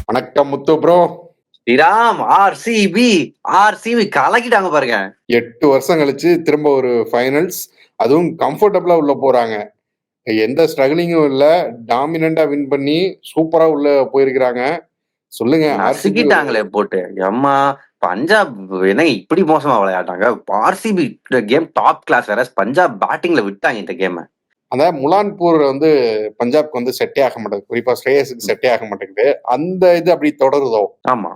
வணக்கம் முத்து bro. Sriram RCB கலக்கிட்டாங்க பாருங்க. 8 வருஷம் கழிச்சு திரும்ப ஒரு ஃபைனல்ஸ், அதுவும் கம்ஃபர்டபுளா உள்ள போறாங்க. எந்த ஸ்ட்ரகிளிங்கும் இல்ல. டாமினண்டா வின் பண்ணி சூப்பரா உள்ள போயிருக்கிறாங்க. சொல்லுங்க ஆர்சிபி. நசுக்கிட்டாங்களே போட்டு. எம்மா பஞ்சாப் என்ன இப்படி மோசமா விளையாட்டாங்க? RCB game top class. வேற பஞ்சாப் பேட்டிங்ல விட்டாங்க இந்த கேம. அந்த முலான்பூர் வந்து பஞ்சாப்க்கு வந்து செட்டே ஆக மாட்டேங்குது. குறிப்பா ஸ்ரேயஸுக்கு செட்டே ஆக மாட்டேங்குது. அந்த இது அப்படி தொடருதோ? ஆமா.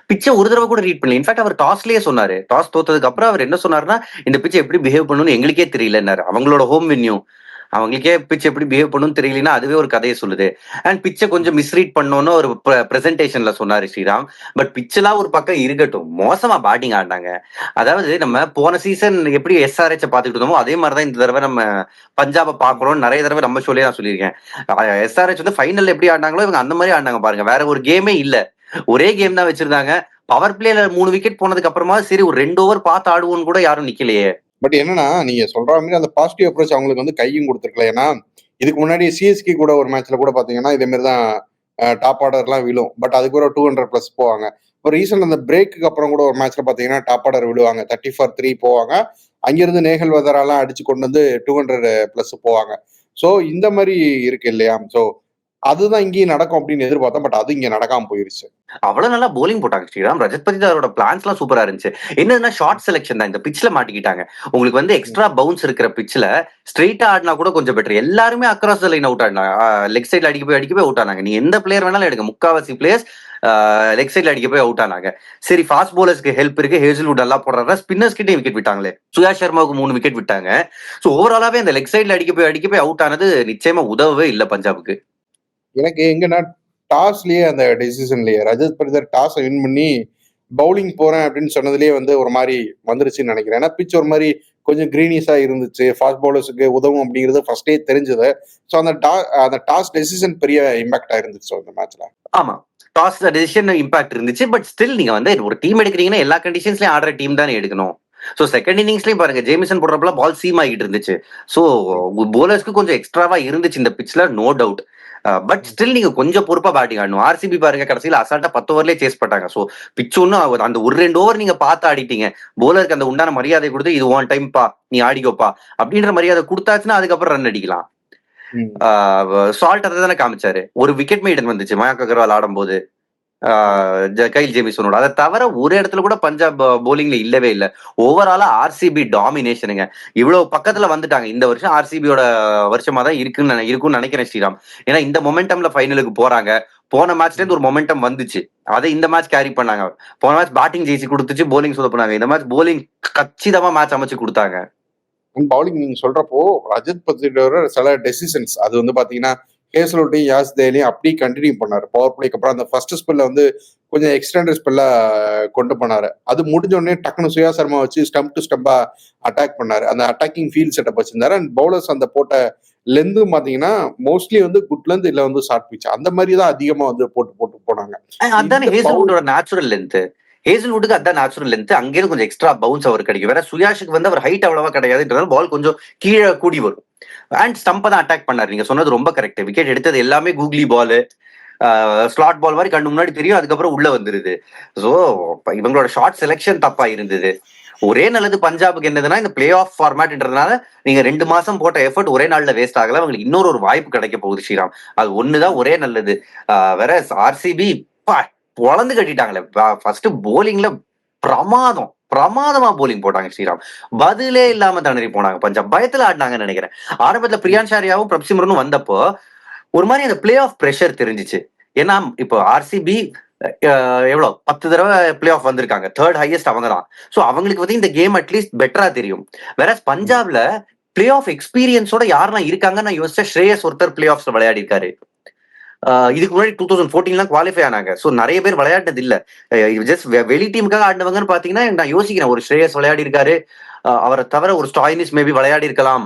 பிச்ச ஒரு தடவை கூட ரீட் பண்ணல. இன்ஃபேக்ட் அவர் டாஸ்லயே சொன்னாரு. டாஸ் தோத்ததுக்கு அப்புறம் அவர் என்ன சொன்னாருன்னா, இந்த பிச்ச எப்படி பிஹேவ் பண்ணணும்னு எங்களுக்கே தெரியலன்னாரு. அவங்களோட ஹோம் வென்யூ. அவங்களுக்கே பிட்ச் எப்படி பிஹேவ் பண்ணணும்னு தெரியலனா அதுவே ஒரு கதையை சொல்லுது. அண்ட் பிச்சை கொஞ்சம் மிஸ்ரீட் பண்ணோன்னு ஒரு பிரசன்டேஷன்ல சொன்னாரு ஸ்ரீராம். பட் பிச்செல்லாம் ஒரு பக்கம் இருக்கட்டும், மோசமா பேட்டிங் ஆடினாங்க. அதாவது நம்ம போன சீசன் எப்படி எஸ்ஆர்ஹெச் பாத்துக்கிட்டு இருந்தோமோ அதே மாதிரிதான் இந்த தடவை நம்ம பஞ்சாபை பாக்குறோம். நிறைய தடவை நம்ம சொல்லி நான் சொல்லியிருக்கேன். எஸ்ஆர்ஹெச் வந்து ஃபைனல்ல எப்படி ஆடினாங்களோ இவங்க அந்த மாதிரி ஆடினாங்க பாருங்க. வேற ஒரு கேமே இல்ல, ஒரே கேம் தான் வச்சிருந்தாங்க. பவர் பிளேல 3 விக்கெட் போனதுக்கு அப்புறமா சரி ஒரு 2 ஓவர் பார்த்து ஆடுவோன்னு கூட யாரும் நிக்கலையே. பட் என்னன்னா நீங்க சொல்ற மாதிரி அந்த பாசிட்டிவ் அப்ரோச் அவங்களுக்கு வந்து கையும் கொடுத்துருக்கல. ஏன்னா இதுக்கு முன்னாடி சிஎஸ்கே கூட ஒரு மேட்ச்ல கூட பாத்தீங்கன்னா இதே மாதிரி தான் டாப் ஆர்டர்லாம் விழும். பட் அதுக்கு ஒரு 200+ போவாங்க. இப்போ ரீசெண்ட் அந்த பிரேக்கு அப்புறம் கூட ஒரு மேட்ச்ல பாத்தீங்கன்னா டாப் ஆர்டர் விழுவாங்க, 30 for 3 போவாங்க. அங்கிருந்து நேகல் வதராலாம் அடிச்சு கொண்டு வந்து 200+ போவாங்க. ஸோ இந்த மாதிரி இருக்கு இல்லையா? ஸோ அதுதான் இங்கேயும் நடக்கும் அப்படின்னு எதிர்பார்த்தோம். பட் அது இங்க நடக்காம போயிருச்சு. அவ்வளவு நல்லா போலிங் போட்டாங்க ஸ்ரீராம். ரஜத் பட்டிதாரோட பிளான்ஸ் எல்லாம் சூப்பரா இருந்துச்சு. என்னன்னா ஷார்ட் செலக்ஷன் தான். இந்த பிட்ச்ல மாட்டிக்கிட்டாங்க. உங்களுக்கு வந்து எக்ஸ்ட்ரா பவுன்ஸ் இருக்கிற பிட்ச்ல ஸ்ட்ரெயிட்டா ஆடினா கூட கொஞ்சம் பெட்டர். எல்லாருமே அக்ராஸ் த லைன் அவுட் ஆடினாங்க. லெக் சைட்ல அடிக்க போய் அவுட் ஆனாங்க. நீ எந்த பிளேயர் வேணாலும் எடுங்க, முக்காவாசி பிளேயர்ஸ் லெக் சைட்ல அடிக்க போய் அவுட் ஆனாங்க. சரி, ஃபாஸ்ட் போலர்ஸ்க்கு ஹெல்ப் இருக்கு, ஹேசல்வுட் நல்லா போடுறாங்க. ஸ்பின்னர்ஸ் கிட்டே விக்கெட் விட்டாங்களே. சுயா சர்மாவுக்கு 3 விக்கெட் விட்டாங்க. சோ ஓவராலாவே அந்த லெக் சைட்ல அடிக்க போய் அவுட் ஆனது நிச்சயமா உதவவே இல்லை பஞ்சாபுக்கு. எனக்கு எங்கன்னா டாஸ்லயே அந்த டெசிஷன்லயே ரஜத் பட்டிதார் டாஸை வின் பண்ணி பவுலிங் போறேன் அப்படின்னு சொன்னதுலயே வந்து ஒரு மாதிரி வந்துருச்சுன்னு நினைக்கிறேன். ஏன்னா பிச் ஒரு மாதிரி கொஞ்சம் கிரீனிஸா இருந்துச்சு. ஃபாஸ்ட் பவுலர்ஸுக்கு உதவும் அப்படிங்கிறது ஃபர்ஸ்டே தெரிஞ்சது. ஸோ அந்த டாஸ் டெசிஷன் பெரிய இம்பாக்டா இருந்துச்சு அந்த மேட்ச்ல. ஆமா, டாஸ் டெசிஷன் இம்பாக்ட் இருந்துச்சு. பட் ஸ்டில் நீங்க வந்து ஒரு டீம் எடுக்கிறீங்கன்னா எல்லா கண்டிஷன்ஸ்லயும் ஆடுற டீம் தானே எடுக்கணும். சோ செகண்ட் இன்னிங்ஸ்லயும் பாருங்க, ஜேமிசன் போடுறப்பல பால் சீம் ஆகிட்டு இருந்துச்சு. சோ போலர்ஸ்க்கு கொஞ்சம் எக்ஸ்ட்ராவா இருந்துச்சு இந்த பிச்ல, நோ டவுட். பட் ஸ்டில் நீங்க கொஞ்சம் பொறுப்பா பேட்டிங் ஆடணும். ஆர்சிபி பாருங்க கடைசியில அசால்ட்டா 10 ஓவர்லயே சேஸ் பண்ணாங்க. சோ பிச் ஒன்னும் அந்த ஒரு 2 ஓவர் நீங்க பார்த்து ஆடிட்டீங்க. போலருக்கு அந்த உண்டான மரியாதை கொடுத்து இது ஒன் டைம் பா, நீ ஆடிக்கோப்பா அப்படின்ற மரியாதை கொடுத்தாச்சுன்னா அதுக்கப்புறம் ரன் அடிக்கலாம். சால்ட் அதை தானே காமிச்சாரு. ஒரு விக்கெட் மெய்டன் வந்துச்சு மயாங்க் அகர்வால் ஆடும்போது கைல் ஜேமிசனோட. அதை தவிர ஒரு இடத்துல கூட பஞ்சாப் போலிங்ல இல்லவே இல்லை. ஓவராலா ஆர்சிபி டாமினேஷனுங்க. இவ்வளவு பக்கத்துல வந்துட்டாங்க. இந்த வருஷம் ஆர்சிபியோட வருஷமா தான் இருக்குன்னு நினைக்கிறேன் ஸ்ரீராம். ஏன்னா இந்த மொமெண்டம்ல ஃபைனலுக்கு போறாங்க. போன மேட்ச்ல இருந்து ஒரு மொமெண்டம் வந்துச்சு, அதை இந்த மேட்ச் கேரி பண்ணாங்க. போன மேட்ச் பேட்டிங் ஜெயிச்சு கொடுத்துச்சு, போலிங் சொதப்பினாங்க. இந்த மேட்ச் போலிங் கச்சிதமா மேட்ச் அமைச்சு கொடுத்தாங்க. பவுலிங் நீங்க சொல்றப்போ ரஜத் பட்டிதாரோட சில டெசிஷன்ஸ் அது வந்து பாத்தீங்கன்னா ஹேசல்வுட்டையும் யாஸ் தேலையும் அப்படியே கண்டினியூ பண்ணாரு. பவர் பிளேக்கு அப்புறம் அந்த ஃபர்ஸ்ட் ஸ்பெல்ல வந்து கொஞ்சம் எக்ஸ்டெண்டட் ஸ்பெல்ல கொண்டு போனாரு. அது முடிஞ்ச உடனே டக்குனு சுயா சர்மா வச்சு ஸ்டம்ப் டு ஸ்டம்பா அட்டாக் பண்ணாரு. அந்த அட்டாக்கிங் ஃபீல்ட் செட்டப் வச்சிருந்தாரு. அண்ட் பவுலர்ஸ் அந்த போட்ட லென்த்தும் பாத்தீங்கன்னா மோஸ்ட்லி வந்து குட் லென்த் இல்ல வந்து ஷார்ட் பிச் அந்த மாதிரி தான் அதிகமா வந்து போட்டு போனாங்க. அதானே ஹேசல்வுட்டோட நேச்சுரல் லென்த். ஹேசல்வுட்டுக்கு அதான் நேச்சுரல் லென்த். அங்கேயும் கொஞ்சம் எக்ஸ்ட்ரா பவுன்ஸ் அவர் கிடைக்கும். வேற சுயாஷுக்கு வந்து அவர் ஹைட் அவ்வளவா கிடையாதுன்றதால பால் கொஞ்சம் கீழே கூடி வரும். அண்ட் ஸ்டம்பை தான் அட்டாக் பண்ணாரு. நீங்க சொன்னது ரொம்ப கரெக்ட். விக்கெட் எடுத்தது எல்லாமே கூகுளி பால், ஸ்லாட் பால் மாதிரி கண்ணு முன்னாடி தெரியும், அதுக்கப்புறம் உள்ள வந்துருது. ஸோ இவங்களோட ஷார்ட் செலெக்ஷன் தப்பா இருந்தது. ஒரே நல்லது பஞ்சாபுக்கு என்னதுன்னா இந்த பிளே ஆஃப் ஃபார்மேட்ன்றதுனால நீங்க 2 மாசம் போட்ட எஃபர்ட் ஒரே நாள்ல வேஸ்ட் ஆகல. அவங்களுக்கு இன்னொரு வாய்ப்பு கிடைக்க போகுது ஸ்ரீராம். அது ஒண்ணுதான் ஒரே நல்லது. வேற ஆர்சிபி பொழந்து கட்டிட்டாங்களே. ஃபர்ஸ்ட் போலிங்ல பிரமாதமா போலிங் போட்டாங்க ஸ்ரீராம். பதிலே இல்லாம திணறி போனாங்க. பஞ்சாப் பயத்துல ஆடினாங்கன்னு நினைக்கிறேன். ஆரம்பத்துல பிரியான் ஷாரியாவும் பிரப்சிமரனும் வந்தப்போ ஒரு மாதிரி அந்த பிளே ஆஃப் பிரஷர் தெரிஞ்சிச்சு. ஏன்னா இப்போ ஆர்சிபி எவ்வளவு 10 தடவை பிளே ஆஃப் வந்திருக்காங்க. 3rd ஹையஸ்ட் அவங்க தான். சோ அவங்களுக்கு வந்து இந்த கேம் அட்லீஸ்ட் பெட்டரா தெரியும். வேற பஞ்சாப்ல பிளே ஆஃப் எக்ஸ்பீரியன்ஸோட யாரெல்லாம் இருக்காங்கன்னு நான் யோசிச்சா ஸ்ரேயஸ் ஒருத்தர் பிளே ஆஃப்ஸ்ல விளையாடி இருக்காரு. இதுக்கு முன்னாடி 2014 குவாலிஃபை ஆனாங்க. சோ நிறைய பேர் விளையாடினது இல்ல. ஜஸ்ட் வெளி டீமுக்காக ஆடினவங்கன்னு பாத்தீங்கன்னா நான் யோசிக்கிறேன். ஒரு ஸ்ரேயஸ் விளையாடி இருக்காரு. அவரை தவிர ஒரு ஸ்டாயினிஸ் மேபி விளையாடி இருக்கலாம்.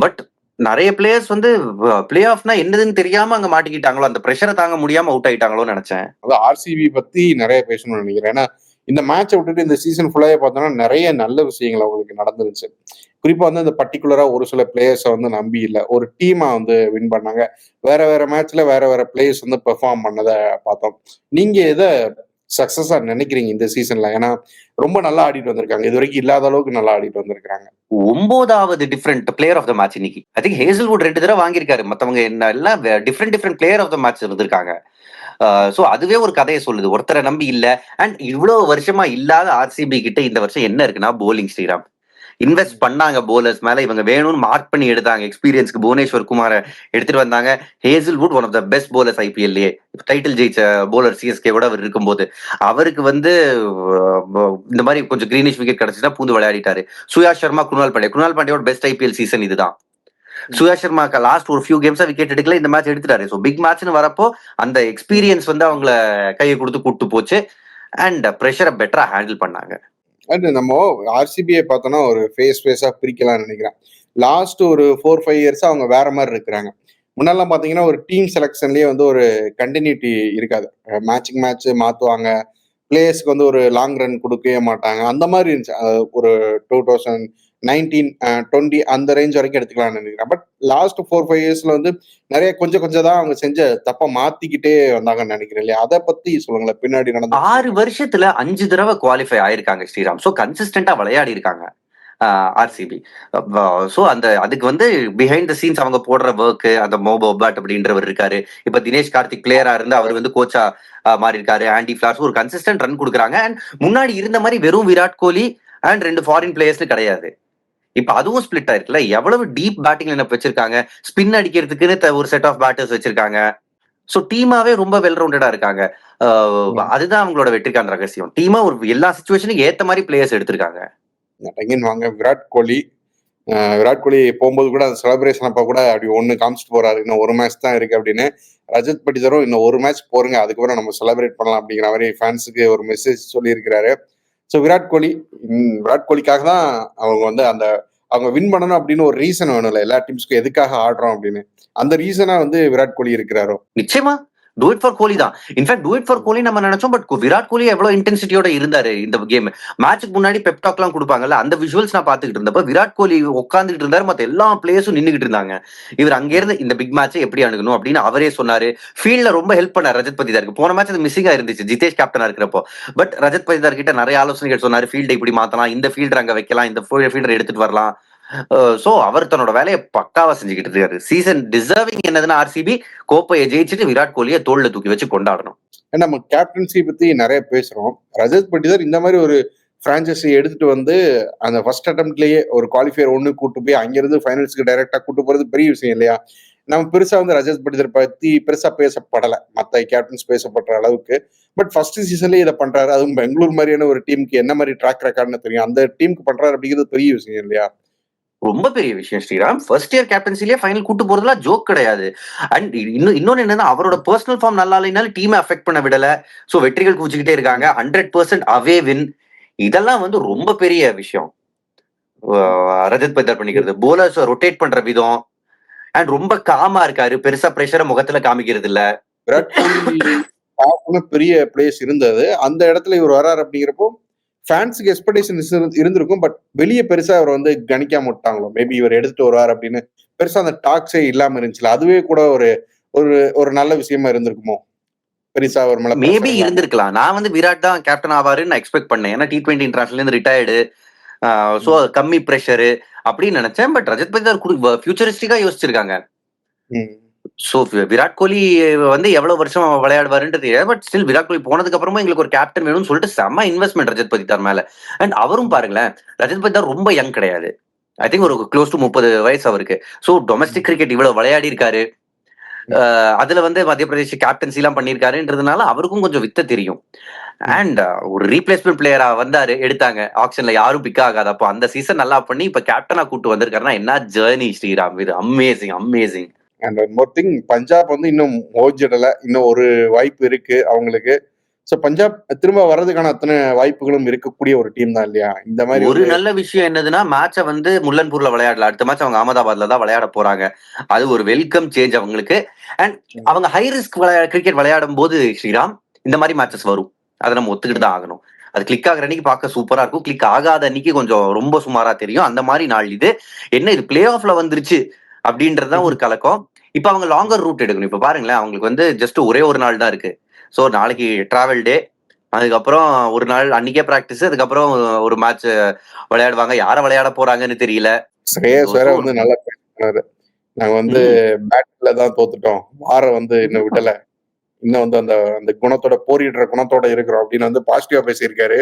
பட் நிறைய பிளேயர்ஸ் வந்து பிளே ஆஃப்னா என்னதுன்னு தெரியாம அங்க மாட்டிக்கிட்டாங்களோ, அந்த பிரஷரை தாங்க முடியாம அவுட் ஆயிட்டாங்களோன்னு நினைச்சேன். அது ஆர்சிபி பத்தி நிறைய பேசணும்னு நினைக்கிறேன். ஏன்னா இந்த மேட்சை விட்டுட்டு இந்த சீசன் ஃபுல்லாவே பார்த்தோம்னா நிறைய நல்ல விஷயங்கள் அவங்களுக்கு நடந்துருச்சு. குறிப்பா வந்து இந்த பர்ட்டிகுலரா ஒரு சில பிளேயர்ஸை வந்து நம்பி இல்ல. ஒரு டீமா வந்து வின் பண்ணாங்க. வேற வேற மேட்ச்ல வேற வேற பிளேயர்ஸ் வந்து பெர்ஃபார்ம் பண்ணத பார்த்தோம். நீங்க எத சக்சஸா நினைக்கிறீங்க இந்த சீசன்ல? ஏன்னா ரொம்ப நல்லா ஆடிட்டு வந்திருக்காங்க. இதுவரைக்கும் இல்லாத அளவுக்கு நல்லா ஆடிட்டு வந்திருக்காங்க. 9வது different player of the match இன்னைக்கு. ஐ திங்க் ஹேசல்வுட் 2 தடவை வாங்கியிருக்காரு. மத்தவங்க எல்லாம் different player of the match இருந்திருக்காங்க. சோ அதுவே ஒரு கதையை சொல்லுது. ஒருத்தரை நம்பி இல்ல. அண்ட் இவ்வளவு வருஷமா இல்லாத ஆர்சிபி கிட்ட இந்த வருஷம் என்ன இருக்குன்னா போலிங் ஸ்ரீராம். இன்வெஸ்ட் பண்ணாங்க போலர்ஸ் மேல. இவங்க வேணும்னு மார்க் பண்ணி எடுத்தாங்க. எக்ஸ்பீரியன்ஸ்க்கு புவனேஸ்வர் குமார எடுத்துட்டு வந்தாங்க. Hazlewood one of the best bowlers ஐபிஎல்லே. டைட்டில் ஜெயிச்ச போலர் சிஎஸ்கே விட அவர் இருக்கும்போது அவருக்கு வந்து இந்த மாதிரி கொஞ்சம் கிரீனிஷ் விக்கெட் கிடைச்சுன்னா பூந்து விளையாடிட்டாரு. சுயாஷ் சர்மா, குணால் பாண்டியோட பெஸ்ட் ஐபிஎல் சீசன் இதுதான். சுயாஷ் சர்மாக்கு லாஸ்ட் ஒரு ஃபியூ கேம்ஸா விக்கெட் எடுக்கல. இந்த மேட்ச் எடுத்துட்டாரு. ஸோ பிக் மேட்ச்னு வரப்போ அந்த எக்ஸ்பீரியன்ஸ் வந்து அவங்கள கையை கொடுத்து கூட்டு போச்சு. அண்ட் ப்ரெஷரை பெட்டரா ஹேண்டில் பண்ணாங்க. அண்ட் நம்ம ஆர்சிபியை பார்த்தோம்னா ஒரு ஃபேஸா பிரிக்கலாம்னு நினைக்கிறேன். லாஸ்ட் ஒரு 4-5 இயர்ஸா அவங்க வேற மாதிரி இருக்கிறாங்க. முன்னெல்லாம் பார்த்தீங்கன்னா ஒரு டீம் செலெக்ஷன்லயே வந்து ஒரு கண்டினியூட்டி இருக்காது. மேட்ச் மாத்துவாங்க. பிளேயர்ஸ்க்கு வந்து ஒரு லாங் ரன் கொடுக்கவே மாட்டாங்க. அந்த மாதிரி இருந்துச்சு. ஒரு 2019, 20 அந்த ரேஞ்ச் வரைக்கும் எடுத்துக்கலாம்னு நினைக்கிறேன். பட் லாஸ்ட் 4-5 இயர்ஸ்ல வந்து நிறைய கொஞ்சம் தான் அவங்க செஞ்ச தப்ப மாத்திக்கிட்டே வந்தாங்கன்னு நினைக்கிறேன் இல்லையா? அதை பத்தி சொல்லுங்களேன். பின்னாடி நடந்த 6 வருஷத்துல 5 தடவை குவாலிஃபை ஆயிருக்காங்க ஸ்ரீராம். சோ கன்சிஸ்டன்டா விளையாடி இருக்காங்க ஆர்சிபி. சோ அதுக்கு வந்து பிஹைண்ட் த சீன்ஸ் அவங்க போடுற ஒர்க், அந்த மோபோ பட் அப்படின்றவர் இருக்காரு. இப்ப தினேஷ் கார்த்திக் பிளேயரா இருந்து அவர் வந்து கோச்சா மாறி இருக்காரு. ஆண்டி பிளார்ஸ் ஒரு கன்சிஸ்டன்ட் ரன் கொடுக்குறாங்க. அண்ட் முன்னாடி இருந்த மாதிரி வெறும் Virat Kohli and 2 foreign players கிடையாது. இப்ப அதுவும் ஸ்பிளிட் ஆயிருக்குல்ல. எவ்வளவு டீப் பேட்டிங் லைனப் வச்சிருக்காங்க. ஸ்பின் அடிக்கிறதுக்குன்னு ஒரு செட் ஆஃப் பேட்டர்ஸ் வச்சிருக்காங்க. சோ டீமாவே ரொம்ப வெல் ரவுண்டடா இருக்காங்க. அதுதான் அவங்களோட வெற்றிக்கான ரகசியம். டீமா ஒரு எல்லா சிச்சுவேஷனுக்கு ஏத்த மாதிரி பிளேயர்ஸ் எடுத்திருக்காங்க. வாங்க விராட் கோலி. விராட் கோலி போகும்போது கூட அந்த செலிப்ரேஷன் அப்ப கூட அப்படி ஒண்ணு காமிச்சிட்டு போறாரு. இன்னும் ஒரு மேட்ச் தான் இருக்கு அப்படின்னு. ரஜத் பட்டிதரும் இன்னும் ஒரு மேட்ச் போருங்க, அதுக்கப்புறம் நம்ம செலிப்ரேட் பண்ணலாம் அப்படிங்கிற மாதிரி ஃபேன்ஸுக்கு ஒரு மெசேஜ் சொல்லியிருக்கிறாரு. ஸோ விராட் கோலிக்காக தான் அவங்க வந்து அவங்க வின் பண்ணணும் அப்படின்னு ஒரு ரீசன் வேணும்ல. எல்லா டீம்ஸ்க்கும் எதுக்காக ஆடுறோம் அப்படின்னு அந்த ரீசனா வந்து விராட் கோலி இருக்கிறாரோ. நிச்சயமா டூ இட் ஃபார் கோலி தான். இன்ஃபேக்ட் டூ இட் ஃபார் கோலி நம்ம நினைச்சோம். பட் விராட் கோலி எவ்வளவு இன்டென்சிட்டியோட இருந்தாரு இந்த கேம். மேட்சுக்கு முன்னாடி பெப்டாக் எல்லாம் கொடுப்பாங்கல்ல, அந்த விஷுவல்ஸ் நான் பாத்துக்கிட்டு இருந்தப்ப விராட் கோலி உட்காந்துட்டு இருந்தாரு. மத்த எல்லா பிளேயர்ஸும் நின்னுகிட்டு இருந்தாங்க. இவர் அங்க இருந்து இந்த பிக் மேட்சை எப்படி அணுகணும் அப்படின்னு அவரே சொன்னாரு. ஃபீல்ட்ல ரொம்ப ஹெல்ப் பண்ணார் ரஜத் பத்திதாருக்கு. போன மேட்ச் அது மிஸ்ஸிங்கா இருந்துச்சு ஜிதேஷ் கேப்டனா இருக்கிறப்போ. பட் ரஜத் பத்திதார் கிட்ட நிறைய ஆலோசனைகள் சொன்னாரு. ஃபீல்டை இப்படி மாத்தலாம், இந்த ஃபீல்டர் அங்க வைக்கலாம், இந்த ஃபீல்டர் எடுத்துட்டு வரலாம். சோ அவர் தன்னோட வேலையை பக்காவா செஞ்சுக்கிட்டு இருக்காரு. சீசன் டிசர்விங் என்னதுன்னா ஆர்சிபி கோப்பையை ஜெயிச்சுட்டு விராட் கோலியை தோல்ல தூக்கி வச்சு கொண்டாடணும். நம்ம கேப்டன்சி பத்தி நிறைய பேசுறோம். ரஜத் பட்டிதார் இந்த மாதிரி ஒரு பிரான்சைஸி எடுத்துட்டு வந்து அந்த ஃபர்ஸ்ட் அட்டம்ப்ட்லயே ஒரு குவாலிஃபயர் ஒண்ணு கூட்டு போய் அங்கிருந்து ஃபைனல்ஸ்க்கு டைரக்டா கூட்டு போறது பெரிய விஷயம் இல்லையா? நம்ம பெருசா வந்து ரஜத் பட்டிதார் பத்தி பெருசா பேசப்படல மத்த கேப்டன்ஸ் பேசப்படுற அளவுக்கு. பட் ஃபர்ஸ்ட் சீசன்லயே இதை பண்றாரு. அதுவும் பெங்களூர் மாதிரியான ஒரு டீமுக்கு என்ன மாதிரி ட்ராக் ரெக்கார்ட்னு தெரியும். அந்த டீமுக்கு பண்றாரு அப்படிங்கிறது பெரிய விஷயம் இல்லையா? ரொம்ப பெரிய விஷயம் ஸ்ரீராம். ஃபர்ஸ்ட் இயர் கேப்டன்சிலேயே ஃபைனல் கூட்டு போறதுலாம் ஜோக் கிடையாது. அண்ட் இன்னொன்னு என்னன்னா அவரோட பர்சனல் ஃபார்ம் நல்லா இல்லைனாலும் டீமை அஃபெக்ட் பண்ண விடல. சோ வெற்றிகள் குவிச்சுக்கிட்டே இருக்காங்க. 100% அவே வின். இதெல்லாம் வந்து ரொம்ப பெரிய விஷயம். ரஜத் பத்திதார் பண்ணிக்கிறது, போலர்ஸ் ரொட்டேட் பண்ற விதம் அண்ட் ரொம்ப காமா இருக்காரு. பெருசா பிரஷரை முகத்துல காமிக்கிறது இல்ல. விராட் கோலி பெரிய பிளேஸ் இருந்தது. அந்த இடத்துல இவர் வராரு அப்படிங்கிறப்போ ஃபேன்ஸுக்கு எக்ஸ்பெக்டேஷன் இருந்திருக்கும். பட் வெளியே பெருசா அவர் வந்து கணிக்காம விட்டாங்களோ. மேபி இவர் எடுத்துட்டு வருவார் அப்படின்னு பெருசா அந்த டாக்ஸே இல்லாம இருந்துச்சுல. அதுவே கூட ஒரு ஒரு நல்ல விஷயமா இருந்திருக்குமோ. பெருசா ஒரு மேல மேபி இருந்திருக்கலாம். நான் வந்து விராட் தான் கேப்டன் ஆவாருன்னு நான் எக்ஸ்பெக்ட் பண்ணேன். ஏன்னா T20 இன்டர்நேஷனல் இருந்து ரிட்டையர்டு. சோ கம்மி பிரஷரு அப்படின்னு நினைச்சேன். பட் ரஜத் பத்திதார் ஃபியூச்சரிஸ்டிக்கா யோசிச்சிருக்காங்க. சோ விராட் கோலி வந்து எவ்வளவு வருஷம் விளையாடுவாருன்றது தெரியாது. பட் ஸ்டில் விராட் கோலி போனதுக்கு அப்புறமா எங்களுக்கு ஒரு கேப்டன் வேணும்னு சொல்லிட்டு செம்ம இன்வெஸ்ட்மெண்ட் ரஜத் பத்திதார் மேல. அண்ட் அவரும் பாருங்களேன், ரஜத் பத்திதார் ரொம்ப யங் கிடையாது. ஐ திங்க் ஒரு க்ளோஸ் டு 30 வயசு அவருக்கு. சோ டொமஸ்டிக் கிரிக்கெட் இவ்வளவு விளையாடி இருக்காரு. அதுல வந்து மத்திய பிரதேஷ் கேப்டன்சி எல்லாம் பண்ணிருக்காருன்றதுனால அவருக்கும் கொஞ்சம் வித்த தெரியும். அண்ட் ஒரு ரீப்ளேஸ்மெண்ட் பிளேயரா வந்தாரு, எடுத்தாங்க ஆக்ஷன்ல, யாரும் பிக் ஆகாது. அப்போ அந்த சீசன் நல்லா பண்ணி இப்ப கேப்டனா கூட்டு வந்திருக்காருன்னா என்ன ஜேர்னி ஸ்ரீராம். இது amazing. And more thing, Punjab வந்து இன்னும் மோஜிடல. இன்னும் ஒரு வாய்ப்பு இருக்கு அவங்களுக்கு. சோ பஞ்சாப் திரும்ப வர்றதுக்கான அத்தனை வாய்ப்புகளும் இருக்கக்கூடிய ஒரு டீம் தான் இல்லையா? இந்த மாதிரி ஒரு நல்ல விஷயம் என்னதுன்னா மேட்சை வந்து முல்லன்பூர்ல விளையாடல. அடுத்த மேட்ச் அவங்க அகமதாபாத்ல தான் விளையாட போறாங்க. அது ஒரு வெல்கம் சேஞ்ச் அவங்களுக்கு. அண்ட் அவங்க ஹை ரிஸ்க் கிரிக்கெட் விளையாடும் போது ஸ்ரீராம் இந்த மாதிரி மேட்சஸ் வரும். அதை நம்ம ஒத்துக்கிட்டு தான் ஆகணும். அது கிளிக் ஆகுற அன்னைக்கு பார்க்க சூப்பரா இருக்கும், கிளிக் ஆகாத அன்னைக்கு கொஞ்சம் ரொம்ப சுமாரா தெரியும். அந்த மாதிரி நாள் இது. என்ன இது பிளே ஆஃப்ல வந்துருச்சு அப்படின்றதுதான் ஒரு கலக்கம். இப்ப அவங்க லாங்கர் ரூட் எடுக்கணும். இப்ப பாருங்களேன், அவங்களுக்கு வந்து ஜஸ்ட் ஒரே ஒரு நாள் தான் இருக்கு. சோ நாளைக்கு டிராவல் டே, அதுக்கப்புறம் ஒரு நாள் அன்னைக்கே பிராக்டிஸ், அதுக்கப்புறம் ஒரு மேட்ச் விளையாடுவாங்க. யார விளையாட போறாங்கன்னு தெரியல. ஸ்ரேயஸ் வேற வந்து நல்லா பேசினாரு. நாங்க வந்து பேட்ல தான் தோத்துட்டோம், வார வந்து இன்னும் விடல, இன்னும் வந்து அந்த அந்த குணத்தோட போரிடுற குணத்தோட இருக்கிறோம் அப்படின்னு வந்து பாசிட்டிவா பேசியிருக்காரு.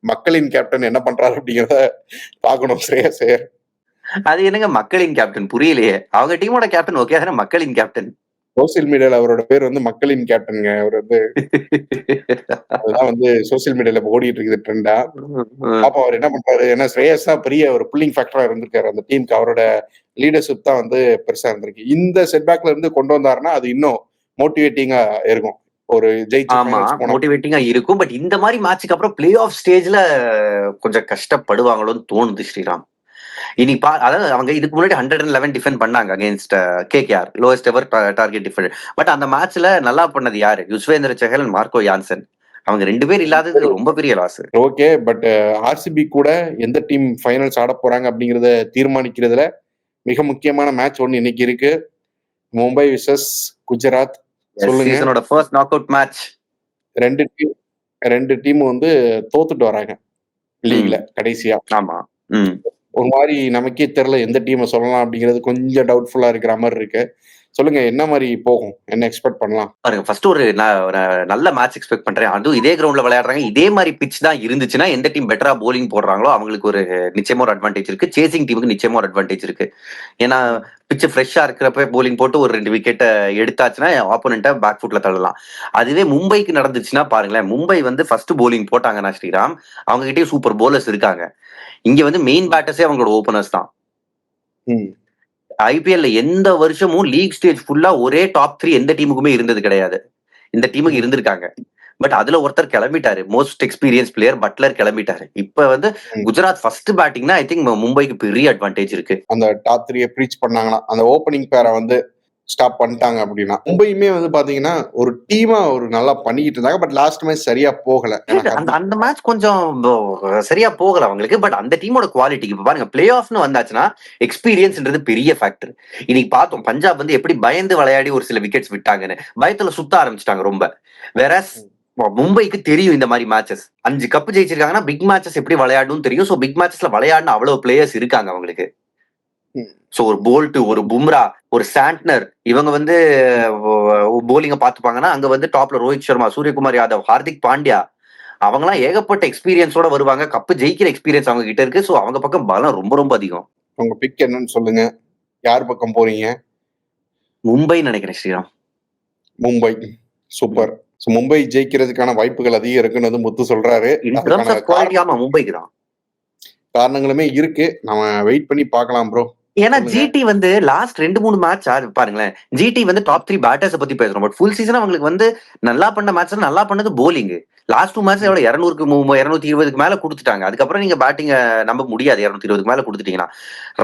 மக்களின் கேப்டன் என்ன பண்றாரு அப்படிங்கிறத பாக்கணும் ஸ்ரேயஸ் ஐயர். அது என்னங்க மக்களின் கேப்டன், புரியலையே. அவங்க டீமோட கேப்டன் ஓகே, ஆனா மக்களின் கேப்டன். சோசியல் மீடியால அவரோட பேர் வந்து மக்களின் கேப்டன்ங்க. அவர் வந்து அதுதான் வந்து சோசியல் மீடியால ஓடிட்டு இருக்குது ட்ரெண்டா. பாப்போம் அவர் என்ன பண்றாரு. ஏன்னா ஸ்ரேயஸ் தான் பெரிய ஒரு புல்லிங் ஃபேக்டரா இருந்திருக்காரு அந்த டீமுக்கு. அவரோட லீடர்ஷிப் தான் வந்து பெருசா இருந்திருக்கு. இந்த செட்பேக்ல இருந்து கொண்டு வந்தாருன்னா அது இன்னும் மோட்டிவேட்டிங்கா இருக்கும். ஒரு ஜெயிச்சு ஆமா, ஃபைனல்ஸ் போனோம். மோட்டிவேட்டிங்கா இருக்கும். பட் இந்த மாதிரி மேட்ச்க்கு அப்புறம் பிளே ஆஃப் ஸ்டேஜ்ல கொஞ்சம் கஷ்டப்படுவாங்களோன்னு தோணுது ஸ்ரீராம். அதாவது அவங்க இதுக்கு முன்னாடி 111 டிஃபெண்ட் பண்ணாங்க against KKR, lowest ever target defend. But அந்த மேட்ச்ல நல்லா பண்ணது யாரு? Yuzvendra Chahal, Marco Jansen. அவங்க 2 பேர் இல்லாதது ரொம்ப பெரிய லாஸ். ஓகே, பட் ஆர்சிபி கூட எந்த டீம் ஃபைனல்ஸ் ஆட போறாங்க அப்படிங்கறத தீர்மானிக்கிறதுல மிக முக்கியமான மேட்ச் ஒன்னு இன்னைக்கு இருக்கு. மும்பை விசஸ் குஜராத். சொல்லுங்க. சீசனோட ஃபர்ஸ்ட் நாக் அவுட் மேட்ச். ரெண்டு டீம் வந்து தோத்துட்டு வராங்க லீக்ல கடைசியா. ஆமா. ஒரு மாதிரி நமக்கே தெரியல எந்த டீமை சொல்லலாம் அப்படிங்கிறது கொஞ்சம் டவுட்ஃபுல்லா இருக்கிற மாதிரி இருக்கு. சொல்லுங்க, என்ன மாதிரி போகும், என்ன எக்ஸ்பெக்ட் பண்ணலாம்? பாருங்க, ஃபர்ஸ்ட் ஒரு நல்ல மேட்ச் எக்ஸ்பெக்ட் பண்றேன். அதுவும் இதே கிரவுண்ட்ல விளையாடுறாங்க, இதே மாதிரி பிட்ச் தான் இருந்துச்சுன்னா எந்த டீம் பெட்டரா போலிங் போடுறாங்களோ அவங்களுக்கு ஒரு நிச்சயமா ஒரு அட்வான்டேஜ் இருக்கு. சேசிங் டீமுக்கு நிச்சயமா ஒரு அட்வான்டேஜ் இருக்கு. ஏன்னா பிட்ச் ஃப்ரெஷ்ஷா இருக்கிறப்ப போலிங் போட்டு ஒரு 2 விக்கெட்டை எடுத்தாச்சுன்னா ஆப்போனண்ட்டை பேக் ஃபுட்ல தள்ளலாம். அதுவே மும்பைக்கு நடந்துச்சுன்னா பாருங்களேன், மும்பை வந்து ஃபர்ஸ்ட் போலிங் போட்டாங்கன்னா ஸ்ரீராம், அவங்க கிட்டே சூப்பர் போலர்ஸ் இருக்காங்க. இங்க வந்து மெயின் பேட்டர்ஸே அவங்களோட ஓபனர்ஸ் தான். ஐபிஎல்ல எந்த வருஷமும் லீக் ஸ்டேஜ் ஃபுல்லா ஒரே டாப் 3 எந்த டீமுக்குமே இருந்தது கிடையாது. இந்த டீமுக்கு இருந்திருக்காங்க. பட் அதுல ஒருத்தர் கிளம்பிட்டாரு, மோஸ்ட் எக்ஸ்பீரியன்ஸ் பிளேயர் பட்லர் கிளம்பிட்டாரு. இப்ப வந்து குஜராத் ஃபர்ஸ்ட் பேட்டிங்னா ஐ திங்க் மும்பைக்கு பெரிய அட்வான்டேஜ் இருக்கு. அந்த டாப் 3 பிரீச் பண்ணாங்கன்னா, அந்த ஓப்பனிங் பேரை வந்து ஸ்டாப் பண்ணிட்டாங்க அப்படின்னா, மும்பையுமே வந்து பாத்தீங்கன்னா ஒரு டீமா ஒரு நல்லா பண்ணிக்கிட்டு இருந்தாங்க. பட் லாஸ்ட் மேட்ச் சரியா போகல. அந்த மேட்ச் கொஞ்சம் சரியா போகல அவங்களுக்கு. பட் அந்த டீமோட குவாலிட்டிக்கு இப்ப பாருங்க, பிளே ஆஃப்னு வந்தாச்சுன்னா எக்ஸ்பீரியன்ஸ்ன்றது பெரிய ஃபேக்டர். இன்னைக்கு பார்த்தோம் பஞ்சாப் வந்து எப்படி பயந்து விளையாடி ஒரு சில விக்கெட்ஸ் விட்டாங்கன்னு. பயத்துல சுத்த ஆரம்பிச்சிட்டாங்க ரொம்ப. வேற மும்பைக்கு தெரியும் இந்த மாதிரி மேட்சஸ் 5 கப் ஜெயிச்சிருக்காங்கன்னா பிக் மேட்சஸ் எப்படி விளையாடணும்னு தெரியும். சோ பிக் மேட்சஸ்ல விளையாடணும் அவ்வளவு பிளேயர்ஸ் இருக்காங்க அவங்களுக்கு. சோ ஒரு போல்ட், ஒரு பும்ரா, ஒரு சாண்ட்னர், இவங்க வந்து போலிங்க பாத்துப்பாங்கன்னா அங்க வந்து டாப்ல ரோஹித் சர்மா, சூரியகுமார் யாதவ், ஹார்திக் பாண்டியா, அவங்க எல்லாம் ஏகப்பட்ட எக்ஸ்பீரியன்ஸோட வருவாங்க. கப்பு ஜெயிக்கிற எக்ஸ்பீரியன்ஸ் அவங்க கிட்ட இருக்கு. சோ அவங்க பக்கம் பலம் ரொம்ப ரொம்ப அதிகம். உங்க பிக் என்னன்னு சொல்லுங்க, யார் பக்கம் போறீங்க? மும்பை நினைக்கிறேன் ஸ்ரீராம். மும்பை சூப்பர். மும்பை ஜெயிக்கிறதுக்கான வாய்ப்புகள் அதிகம் இருக்குன்னு முத்து சொல்றாரு. மும்பைக்கு தான் காரணங்களுமே இருக்கு. நம்ம வெயிட் பண்ணி பார்க்கலாம் ப்ரோ. ஏன்னா ஜிடி வந்து லாஸ்ட் 2-3 மேட்ச் பாருங்களேன், ஜிடி வந்து டாப் 3 பேட்டர்ஸ் பத்தி பேசுறோம். பட் ஃபுல் சீசன் அவங்களுக்கு வந்து நல்லா பண்ண மேட்ச் நல்லா பண்ணது போலிங். லாஸ்ட் 2 மேட்ச் எவ்வளவு 220க்கு மேல கொடுத்துட்டாங்க. அதுக்கப்புறம் நீங்க பேட்டிங் நம்ப முடியாது. 220க்கு மேல கொடுத்துட்டீங்கன்னா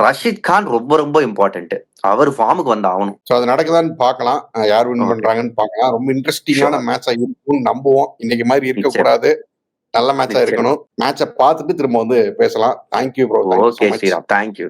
ரஷித் கான் ரொம்ப ரொம்ப இம்பார்ட்டன்ட். அவர் ஃபார்முக்கு வந்து ஆகணும். சோ அது நடக்குதான்னு பார்க்கலாம், யார் வின் பண்றாங்கன்னு பார்க்கலாம். ரொம்ப இன்ட்ரெஸ்டிங்கான மேட்சா இருக்கும்னு நம்புவோம். இன்னைக்கு மாதிரி இருக்கக்கூடாது, நல்ல மேட்சா இருக்கணும். மேட்சை பார்த்துட்டு திரும்ப வந்து பேசலாம். Thank you bro. Okay Sriram, thank you.